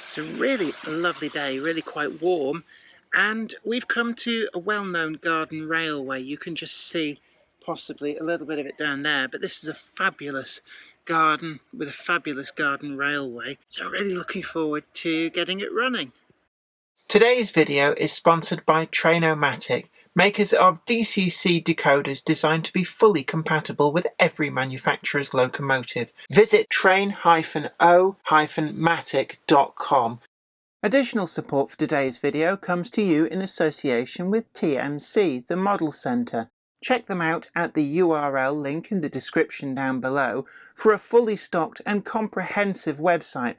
It's a really lovely day, really quite warm, and we've come to a well-known garden railway. You can just see possibly a little bit of it down there, but this is a fabulous garden with a fabulous garden railway, so I'm really looking forward to getting it running. Today's video is sponsored by Train-O-Matic, makers of DCC decoders designed to be fully compatible with every manufacturer's locomotive. Visit train-o-matic.com. Additional support for today's video comes to you in association with TMC, the Model Centre. Check them out at the URL link in the description down below for a fully stocked and comprehensive website.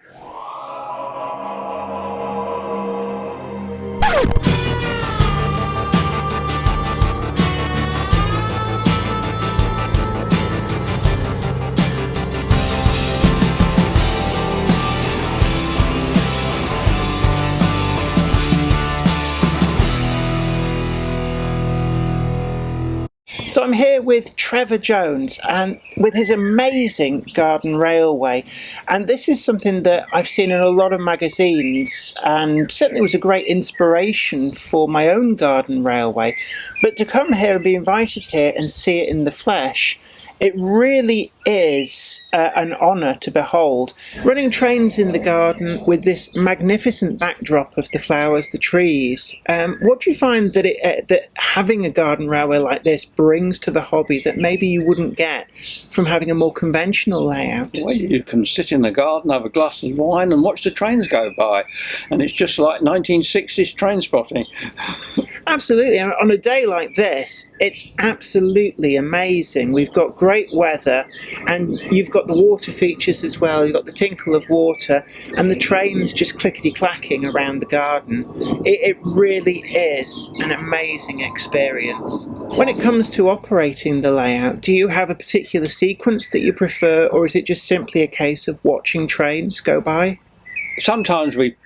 So I'm here with Trevor Jones and with his amazing garden railway, and this is something that I've seen in a lot of magazines and certainly was a great inspiration for my own garden railway. But to come here and be invited here and see it in the flesh, it really is an honour to behold. Running trains in the garden with this magnificent backdrop of the flowers, the trees, what do you find that that having a garden railway like this brings to the hobby that maybe you wouldn't get from having a more conventional layout? Well, you can sit in the garden, have a glass of wine and watch the trains go by, and it's just like 1960s train spotting. Absolutely, and on a day like this, it's absolutely amazing. We've got great weather, and you've got the water features as well. You've got the tinkle of water, and the trains just clickety-clacking around the garden. It really is an amazing experience. When it comes to operating the layout, do you have a particular sequence that you prefer, or is it just simply a case of watching trains go by? Sometimes we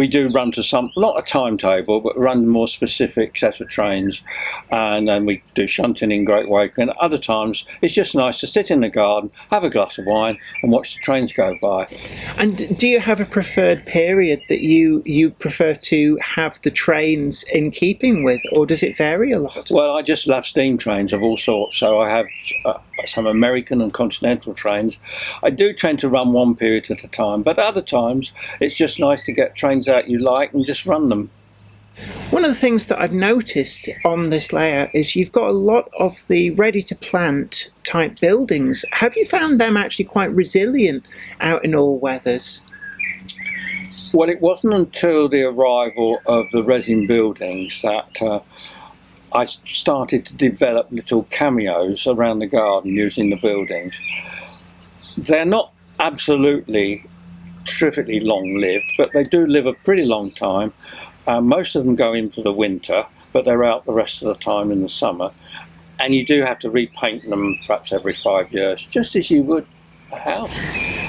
do run to not a timetable, but run more specific set of trains, and then we do shunting in Gt Wakering. Other times it's just nice to sit in the garden, have a glass of wine and watch the trains go by. And do you have a preferred period that you prefer to have the trains in keeping with, or does it vary a lot? Well, I just love steam trains of all sorts, so I have some American and continental trains. I do tend to run one period at a time, but other times it's just nice to get trains out you like and just run them. One of the things that I've noticed on this layout is you've got a lot of the ready-to-plant type buildings. Have you found them actually quite resilient out in all weathers? Well, it wasn't until the arrival of the resin buildings that I started to develop little cameos around the garden using the buildings. They're not absolutely terrifically long-lived, but they do live a pretty long time. Most of them go in for the winter, but they're out the rest of the time in the summer. And you do have to repaint them perhaps every 5 years, just as you would a house.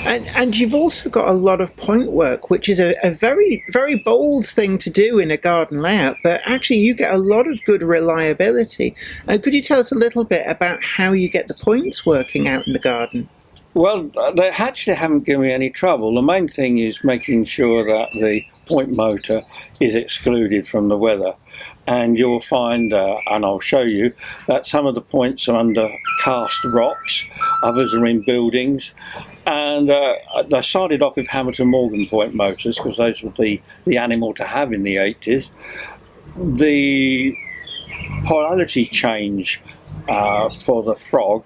And you've also got a lot of point work, which is a very, very bold thing to do in a garden layout, but actually you get a lot of good reliability. Could you tell us a little bit about how you get the points working out in the garden? Well, they actually haven't given me any trouble. The main thing is making sure that the point motor is excluded from the weather. And you'll find, and I'll show you, that some of the points are under cast rocks, others are in buildings. And they started off with Hamilton Morgan point motors because those were the animal to have in the 80s. The polarity change for the frog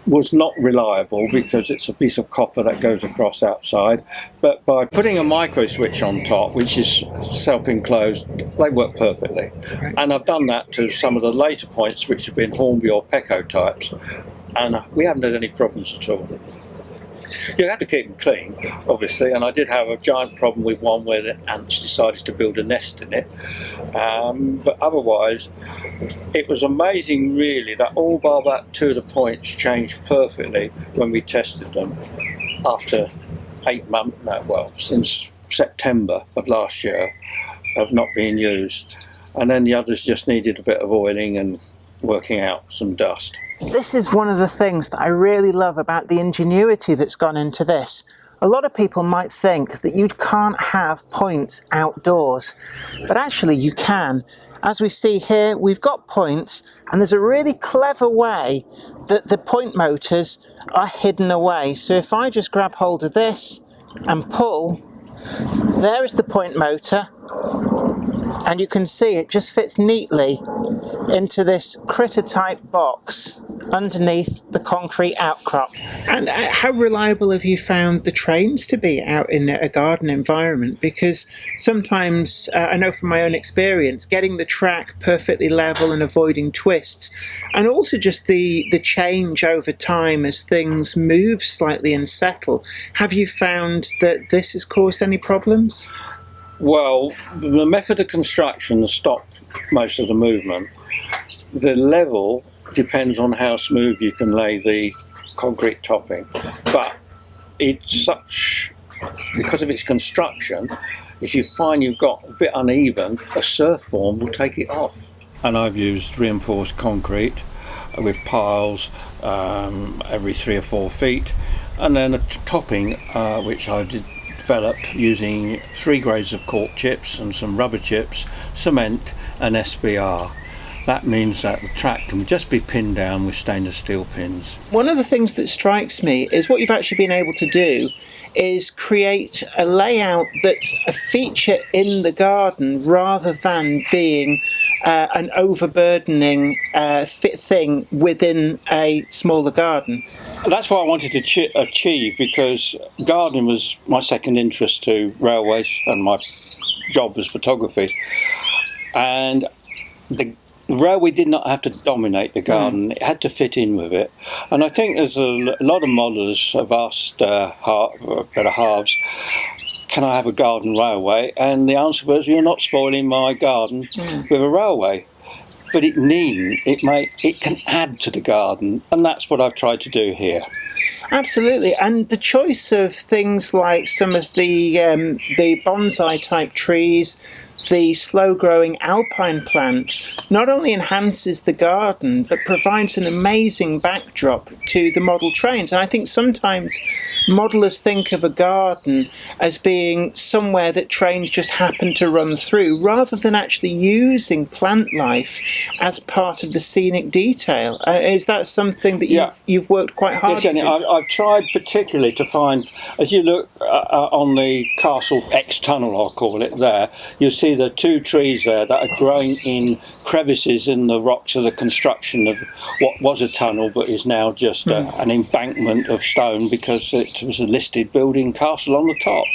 was not reliable because it's a piece of copper that goes across outside, but by putting a micro switch on top, which is self-enclosed, they work perfectly. Right. And I've done that to some of the later points which have been Hornby or Pecco types, and we haven't had any problems at all. You have to keep them clean, obviously, and I did have a giant problem with one where the ants decided to build a nest in it. But otherwise, it was amazing, really, that all bar that two of the points changed perfectly when we tested them after 8 months, since September of last year, of not being used. And then the others just needed a bit of oiling and working out some dust. This is one of the things that I really love about the ingenuity that's gone into this. A lot of people might think that you can't have points outdoors, but actually you can. As we see here, we've got points, and there's a really clever way that the point motors are hidden away. So if I just grab hold of this and pull, there is the point motor, and you can see it just fits neatly into this critter-type box underneath the concrete outcrop. And how reliable have you found the trains to be out in a garden environment? Because sometimes, I know from my own experience, getting the track perfectly level and avoiding twists, and also just the change over time as things move slightly and settle. Have you found that this has caused any problems? Well, the method of construction has stopped most of the movement. The level depends on how smooth you can lay the concrete topping, but it's such, because of its construction, if you find you've got a bit uneven, a surf form will take it off. And I've used reinforced concrete with piles every 3 or 4 feet, and then a topping which I developed using 3 grades of cork chips and some rubber chips, cement and SBR. That means that the track can just be pinned down with stainless steel pins. One of the things that strikes me is what you've actually been able to do is create a layout that's a feature in the garden rather than being an overburdening thing within a smaller garden. That's what I wanted to achieve, because gardening was my second interest to railways and my job was photography. And the railway did not have to dominate the garden, it had to fit in with it. And I think there's a lot of modelers have asked better halves, can I have a garden railway? And the answer was, you're not spoiling my garden with a railway. But it needn't, it can add to the garden, and that's what I've tried to do here. Absolutely, and the choice of things like some of the bonsai type trees, the slow-growing alpine plants, not only enhances the garden, but provides an amazing backdrop to the model trains. And I think sometimes modelers think of a garden as being somewhere that trains just happen to run through, rather than actually using plant life as part of the scenic detail. Is that something that you've worked quite hard to do? I've tried particularly to find, as you look on the castle X tunnel, I'll call it there, you'll see the 2 trees there that are growing in crevices in the rocks of the construction of what was a tunnel but is now just an embankment of stone, because it was a listed building castle on the top.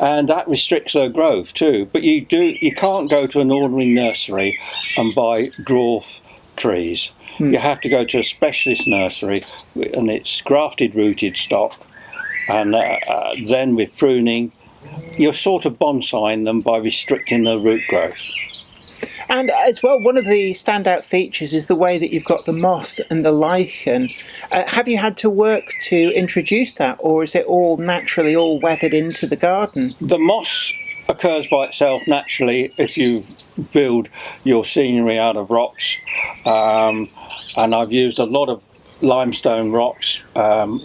And that restricts their growth too. But you can't go to an ordinary nursery and buy dwarf trees. You have to go to a specialist nursery, and it's grafted rooted stock, and then with pruning you're sort of bonsaiing them by restricting their root growth. And as well, one of the standout features is the way that you've got the moss and the lichen. Have you had to work to introduce that, or is it all naturally all weathered into the garden? The moss occurs by itself naturally if you build your scenery out of rocks, and I've used a lot of limestone rocks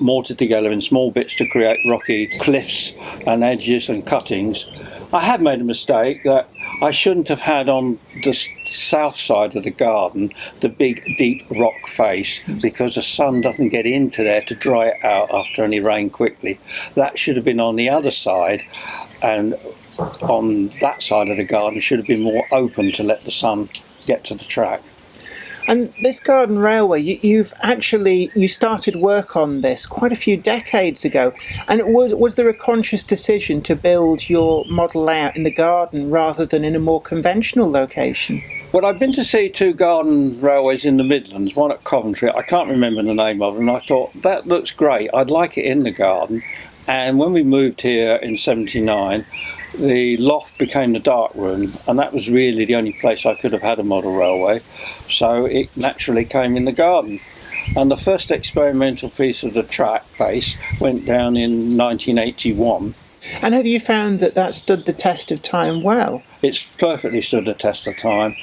mortared together in small bits to create rocky cliffs and edges and cuttings. I have made a mistake that I shouldn't have had on the south side of the garden the big deep rock face, because the sun doesn't get into there to dry it out after any rain quickly. That should have been on the other side, and on that side of the garden should have been more open to let the sun get to the track. And this garden railway, you started work on this quite a few decades ago. And was there a conscious decision to build your model layout in the garden rather than in a more conventional location? Well, I've been to see 2 garden railways in the Midlands, one at Coventry. I can't remember the name of it, and I thought, that looks great. I'd like it in the garden. And when we moved here in '79, the loft became the dark room, and that was really the only place I could have had a model railway, so it naturally came in the garden. And the first experimental piece of the track base went down in 1981. And have you found that stood the test of time well? It's perfectly stood the test of time.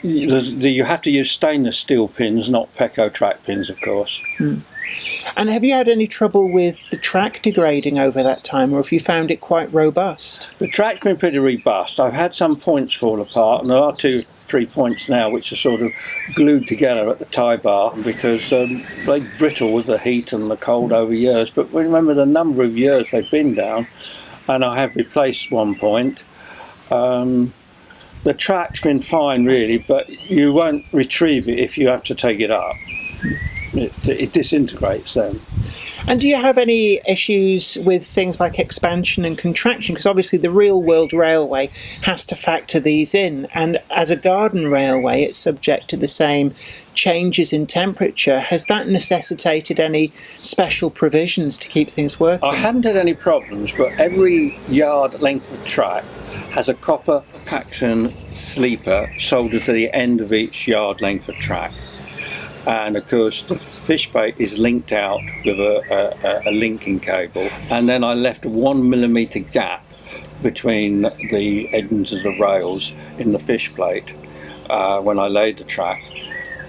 You have to use stainless steel pins, not Pecco track pins, of course. And have you had any trouble with the track degrading over that time, or have you found it quite robust? The track's been pretty robust. I've had some points fall apart, and there are 2-3 points now which are sort of glued together at the tie bar because they brittle with the heat and the cold over years. But remember the number of years they've been down, and I have replaced one point. The track's been fine really, but you won't retrieve it if you have to take it up. It disintegrates then. And do you have any issues with things like expansion and contraction? Because obviously the real world railway has to factor these in, and as a garden railway it's subject to the same changes in temperature. Has that necessitated any special provisions to keep things working? I haven't had any problems, but every yard length of track has a copper Paxson sleeper soldered to the end of each yard length of track. And of course the fish bait is linked out with a linking cable, and then I left a 1 millimetre gap between the ends of the rails in the fish plate when I laid the track,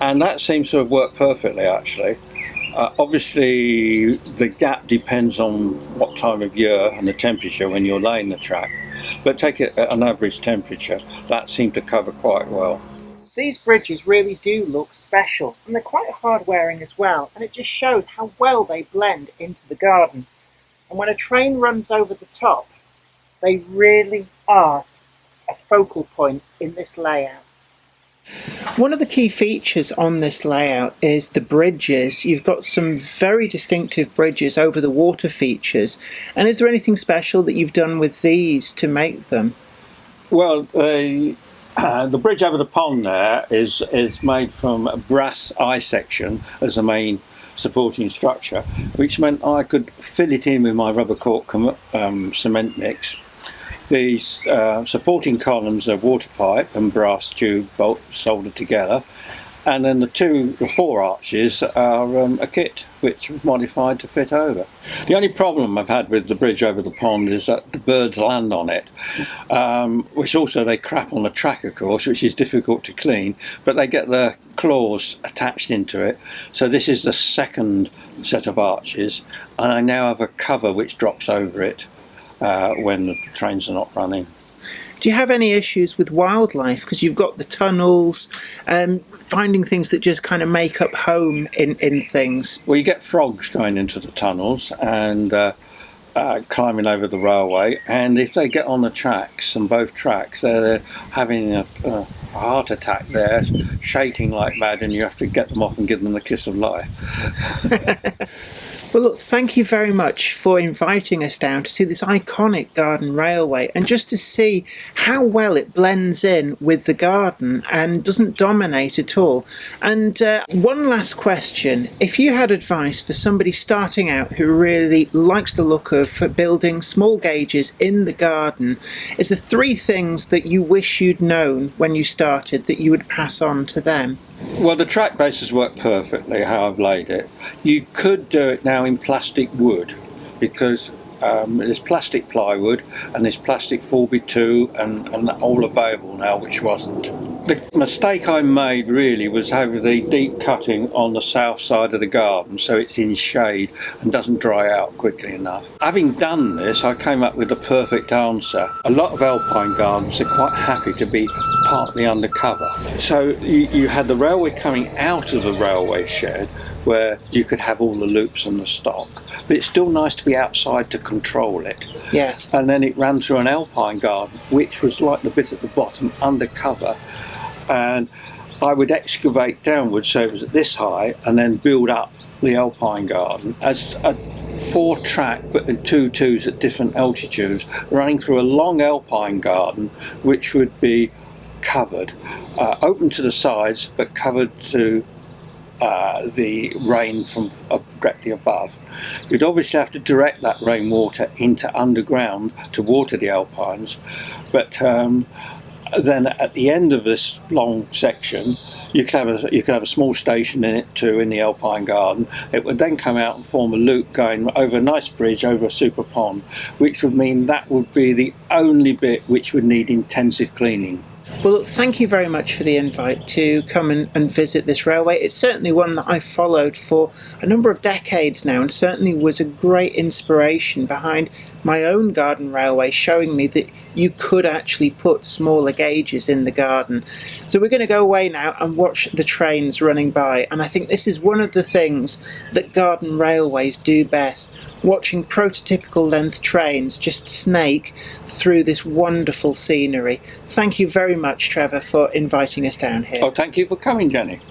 and that seems to have worked perfectly actually. Obviously the gap depends on what time of year and the temperature when you're laying the track, but take it at an average temperature, that seemed to cover quite well. These bridges really do look special, and they're quite hard wearing as well, and it just shows how well they blend into the garden. And when a train runs over the top, they really are a focal point in this layout. One of the key features on this layout is the bridges. You've got some very distinctive bridges over the water features, and is there anything special that you've done with these to make them? Well, the bridge over the pond there is made from a brass eye section as the main supporting structure, which meant I could fill it in with my rubber cork cement mix. The supporting columns are water pipe and brass tube bolt soldered together, and then the 4 arches are a kit which was modified to fit over. The only problem I've had with the bridge over the pond is that the birds land on it, which also they crap on the track of course, which is difficult to clean, but they get their claws attached into it. So this is the second set of arches, and I now have a cover which drops over it when the trains are not running. Do you have any issues with wildlife? Because you've got the tunnels, finding things that just kind of make up home in things. Well, you get frogs going into the tunnels and climbing over the railway, and if they get on the tracks, on both tracks, they're having a heart attack there, shaking like mad, and you have to get them off and give them the kiss of life. Well, look, thank you very much for inviting us down to see this iconic garden railway and just to see how well it blends in with the garden and doesn't dominate at all. And one last question. If you had advice for somebody starting out who really likes the look of building small gauges in the garden, is there 3 things that you wish you'd known when you started that you would pass on to them? Well, the track bases work perfectly how I've laid it. You could do it now in plastic wood because there's plastic plywood and there's plastic 4x2 and all available now, which wasn't. The mistake I made really was having the deep cutting on the south side of the garden so it's in shade and doesn't dry out quickly enough. Having done this, I came up with the perfect answer. A lot of alpine gardens are quite happy to be partly undercover. So you had the railway coming out of the railway shed where you could have all the loops and the stock, but it's still nice to be outside to control it. Yes. And then it ran through an alpine garden, which was like the bit at the bottom undercover, and I would excavate downwards so it was at this height and then build up the alpine garden as a 4-track but in 2-2s at different altitudes running through a long alpine garden which would be covered, open to the sides but covered to the rain from directly above. You'd obviously have to direct that rainwater into underground to water the alpines, but then at the end of this long section you could have a small station in it too in the alpine garden. It would then come out and form a loop going over a nice bridge over a super pond, which would mean that would be the only bit which would need intensive cleaning. Well, look, thank you very much for the invite to come and visit this railway. It's certainly one that I've followed for a number of decades now, and certainly was a great inspiration behind my own garden railway, showing me that you could actually put smaller gauges in the garden. So we're going to go away now and watch the trains running by, and I think this is one of the things that garden railways do best, watching prototypical length trains just snake through this wonderful scenery. Thank you very much, Trevor, for inviting us down here. Oh, thank you for coming, Jenny.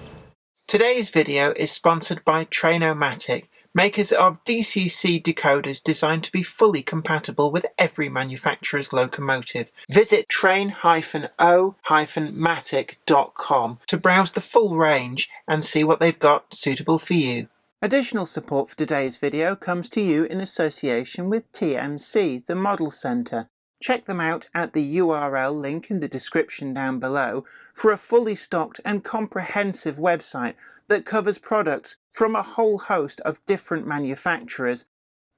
Today's video is sponsored by Train-O-Matic, makers of DCC decoders designed to be fully compatible with every manufacturer's locomotive. Visit train-o-matic.com to browse the full range and see what they've got suitable for you. Additional support for today's video comes to you in association with TMC, the Model Centre. Check them out at the URL link in the description down below for a fully stocked and comprehensive website that covers products from a whole host of different manufacturers.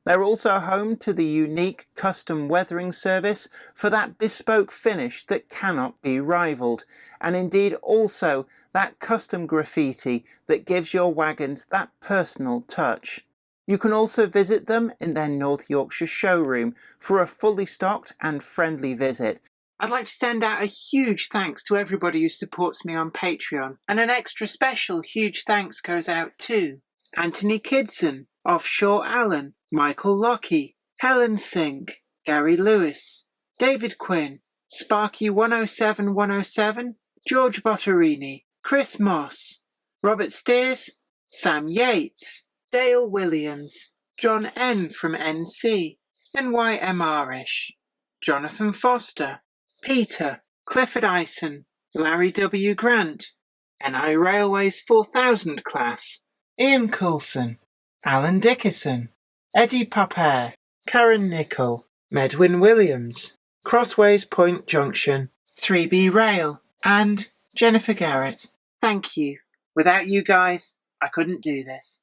They're also home to the unique custom weathering service for that bespoke finish that cannot be rivaled, and indeed also that custom graffiti that gives your wagons that personal touch. You can also visit them in their North Yorkshire showroom for a fully stocked and friendly visit. I'd like to send out a huge thanks to everybody who supports me on Patreon, and an extra special huge thanks goes out to Anthony Kidson, Offshore Allen, Michael Lockie, Helen Sink, Gary Lewis, David Quinn, Sparky 107, George Botterini, Chris Moss, Robert Steers, Sam Yates, Dale Williams, John N from NC, NYMRish, Jonathan Foster, Peter, Clifford Ison, Larry W. Grant, NI Railways 4000 class, Ian Coulson, Alan Dickerson, Eddie Popper, Karen Nichol, Medwin Williams, Crossways Point Junction, 3B Rail, and Jennifer Garrett. Thank you. Without you guys, I couldn't do this.